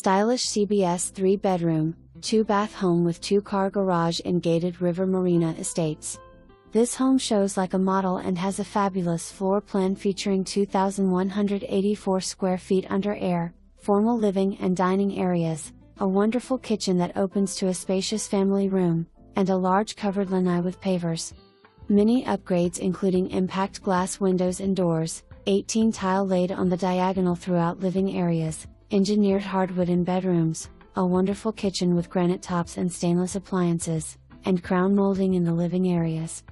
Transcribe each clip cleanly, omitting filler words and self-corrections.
Stylish CBS 3-bedroom, 2-bath home with 2-car garage in Gated River Marina Estates. This home shows like a model and has a fabulous floor plan featuring 2,184 square feet under air, formal living and dining areas, a wonderful kitchen that opens to a spacious family room, and a large covered lanai with pavers. Many upgrades including impact glass windows and doors, 18 tile laid on the diagonal throughout living areas, engineered hardwood in bedrooms, a wonderful kitchen with granite tops and stainless appliances, and crown molding in the living areas.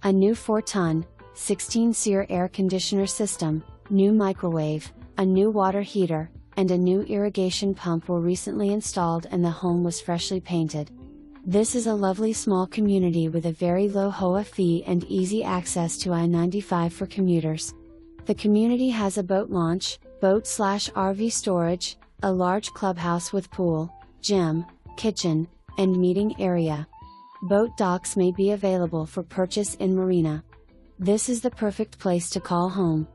A new 4-ton, 16 SEER air conditioner system, new microwave, a new water heater, and a new irrigation pump were recently installed and the home was freshly painted. This is a lovely small community with a very low HOA fee and easy access to I-95 for commuters. The community has a boat launch, boat/RV storage, a large clubhouse with pool, gym, kitchen, and meeting area. Boat docks may be available for purchase in Marina. This is the perfect place to call home.